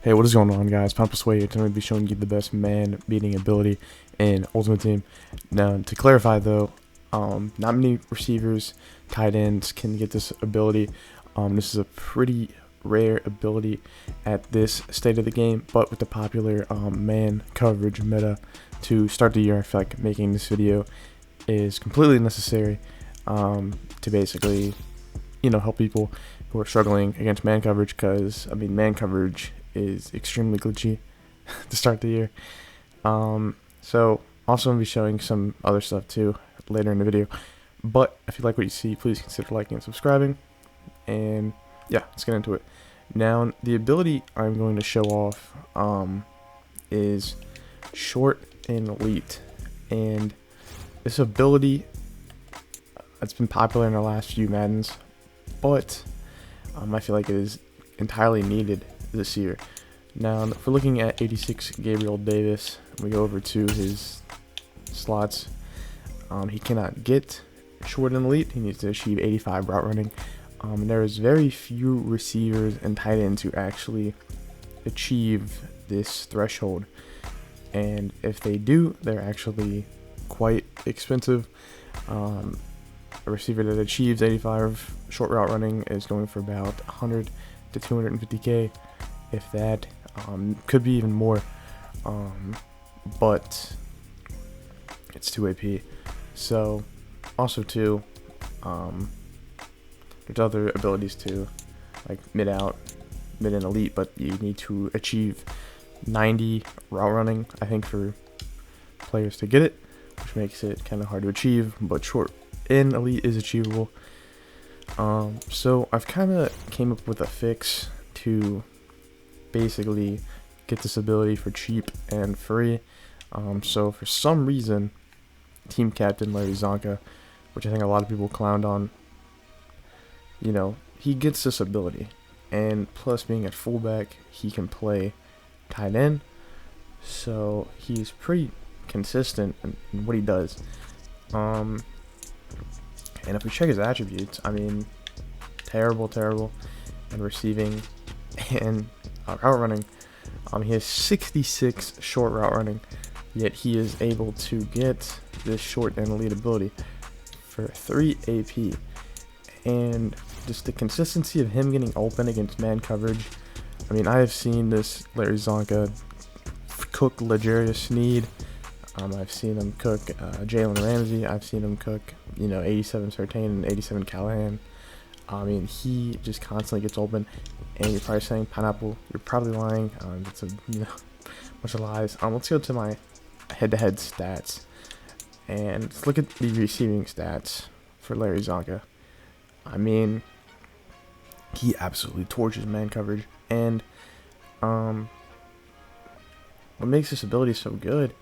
Hey, what is going on, guys? Pompous Way here. Today I'm going to be showing you the best man-beating ability in Ultimate Team. Now, to clarify though, not many receivers, tight ends can get this ability. This is a pretty rare ability at this state of the game, but with the popular man coverage meta to start the year, I feel like making this video is completely necessary to basically, help people who are struggling against man coverage, because man coverage is extremely glitchy to start the year. So also going to be showing some other stuff too later in the video, but if you like what you see, please consider liking and subscribing. And yeah, let's get into it. Now, the ability I'm going to show off is short and elite, and this ability, it's been popular in the last few Maddens, but I feel like it is entirely needed this year. Now, if we're looking at 86 Gabriel Davis, we go over to his slots. He cannot get short and elite. He needs to achieve 85 route running. And there is very few receivers and tight ends who actually achieve this threshold. And if they do, they're actually quite expensive. A receiver that achieves 85 short route running is going for about 100 to 250k, if that. Could be even more, but it's 2 AP. So also too, there's other abilities too, like mid and elite, but you need to achieve 90 route running, I think, for players to get it, which makes it kind of hard to achieve, but short and elite is achievable. So I've kind of came up with a fix to basically get this ability for cheap and free. So for some reason, team captain Larry Zonka, which I think a lot of people clowned on, he gets this ability, and plus being at fullback, he can play tight end, so he's pretty consistent in what he does. And if we check his attributes, terrible in receiving and route running. He has 66 short route running, yet he is able to get this short and elite ability for 3 AP. And just the consistency of him getting open against man coverage. I have seen this Larry Zonka cook L'Jarius Sneed. I've seen him cook Jalen Ramsey. I've seen him cook, 87 Surtain and 87 Callahan. He just constantly gets open, and you're probably saying, Pineapple, you're probably lying. It's a bunch of lies. Let's go to my head-to-head stats, and let's look at the receiving stats for Larry Zonka. He absolutely torches man coverage, and what makes this ability so good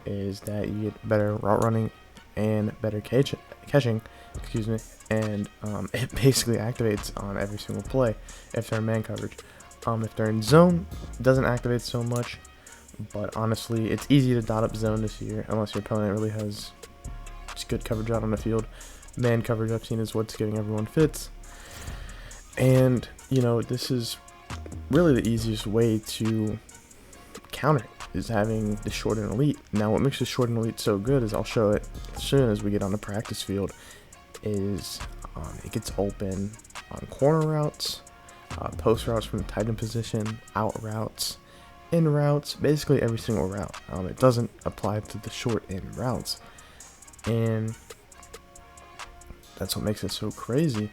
is that you get better route running and better catching, and it basically activates on every single play if they're in man coverage. If they're in zone, it doesn't activate so much, but honestly, it's easy to dot up zone this year unless your opponent really has just good coverage out on the field. Man coverage, I've seen, is what's giving everyone fits, and this is really the easiest way to counter it, is having the short and elite. Now, what makes the short and elite so good is, I'll show it as soon as we get on the practice field, is it gets open on corner routes, post routes from the tight end position, out routes, in routes, basically every single route. It doesn't apply to the short end routes, and that's what makes it so crazy.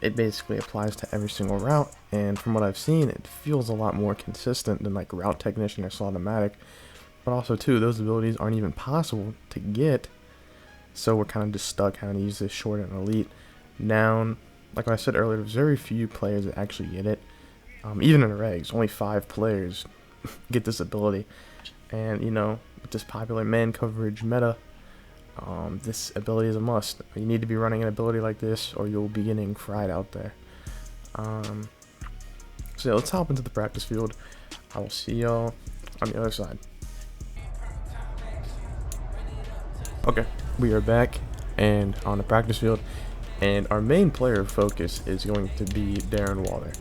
It basically applies to every single route, and from what I've seen, it feels a lot more consistent than like Route Technician or Slot-O-Matic. But also too, those abilities aren't even possible to get, so we're kind of just stuck having to use this short and elite. Now, like I said earlier, there's very few players that actually get it. Even in the regs, only 5 players get this ability, and with this popular man coverage meta, this ability is a must. You need to be running an ability like this, or you'll be getting fried out there. So yeah, let's hop into the practice field. I will see y'all on the other side. Okay, we are back and on the practice field, and our main player of focus is going to be Darren Waller.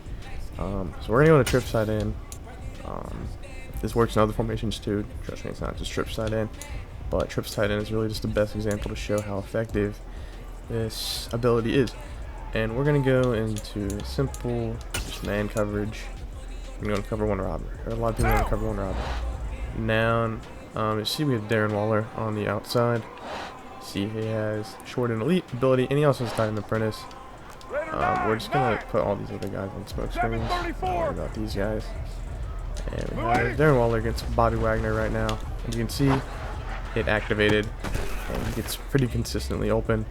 So we're gonna go to trip side in, This works in other formations too. Trust me, it's not just trips tight end, but trips tight end is really just the best example to show how effective this ability is. And we're gonna go into simple, just man coverage. I'm going to cover one robber. There are a lot of people going to cover one robber. Now, you see we have Darren Waller on the outside. See he has short and elite ability, and he also has tight end apprentice. We're just gonna put all these other guys on smoke screens. Don't worry about these guys. And we have Darren Waller against Bobby Wagner right now. As you can see, it activated, and he gets pretty consistently open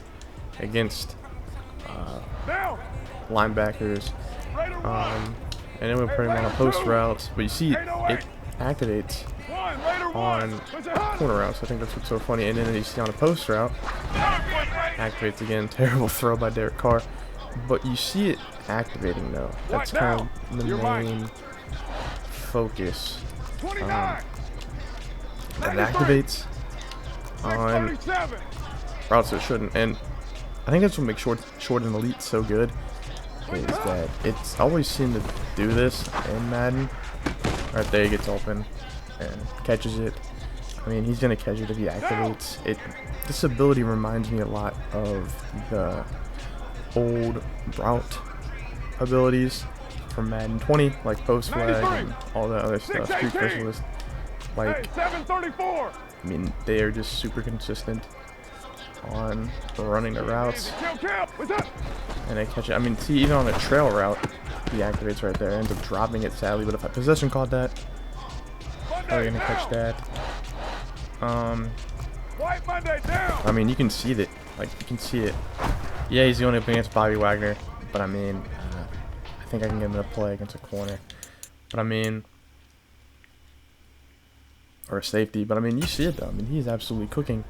against linebackers. And then we'll put him on a post routes, but you see it activates on corner routes. I think that's what's so funny. And then you see on a post route, activates again. Terrible throw by Derek Carr. But you see it activating though. That's kind of the main focus. It activates on routes it shouldn't. And I think that's what makes short and elite so good. Is that it's always seemed to do this in Madden. Right there, he gets open and catches it. I mean, he's gonna catch it if he activates it. This ability reminds me a lot of the old route abilities from Madden 20, like post flag and all that other stuff. Street specialist, like, I mean, they are just super consistent on running the routes, and I catch it. I mean, see, even on a trail route, he activates right there, ends up dropping it sadly, but if I possession caught that, probably gonna catch that. I mean, you can see that, like, you can see it. Yeah, he's going up against Bobby Wagner, but I mean, I think I can get him to play against a corner, but I mean, or a safety, but I mean, you see it though. I mean, he's absolutely cooking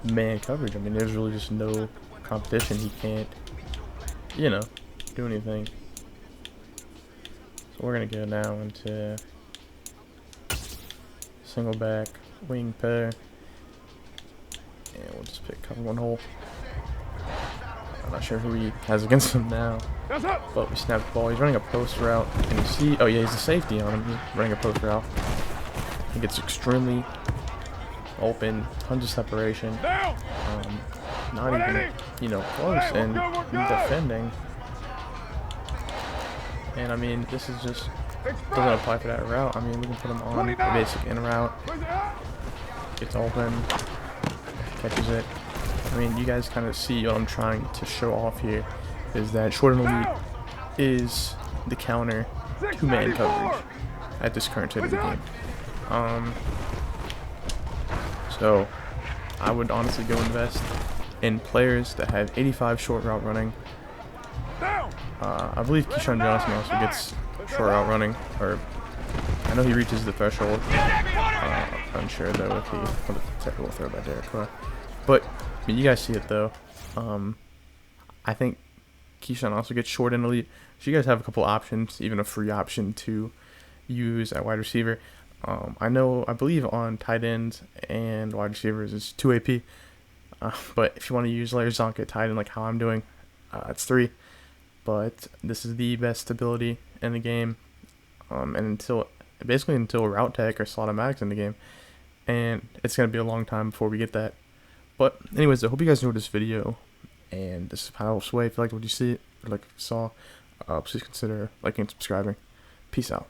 man coverage. I mean, there's really just no competition. He can't, you know, do anything. So we're gonna go now into single back wing pair, and we'll just pick cover one hole. I'm not sure who he has against him now, but we snap the ball. He's running a post route, and you see, oh yeah, he's a safety on him. He's running a post route. He gets extremely open, tons of separation, not even, you know, close, and defending. And I mean, this is just doesn't apply for that route. I mean, we can put him on the basic in route, gets open, catches it. I mean, you guys kind of see what I'm trying to show off here, is that short and elite is the counter to man coverage at this current state of the game. So I would honestly go invest in players that have 85 short route running. I believe Keyshawn Johnson also gets short route running, or I know he reaches the threshold. Unsure though if he, what a terrible throw by Derek Carr. But I mean, you guys see it though. I think Keyshawn also gets short and elite. So you guys have a couple options, even a free option to use at wide receiver. I believe on tight ends and wide receivers is 2 AP. But if you want to use Larry Zonk at tight end like how I'm doing, it's 3. But this is the best ability in the game. And basically until route tech or slot-o-matics in the game. And it's going to be a long time before we get that. But anyways, I hope you guys enjoyed this video. And this is Power Sway. If you liked what you see or like what you saw, please consider liking and subscribing. Peace out.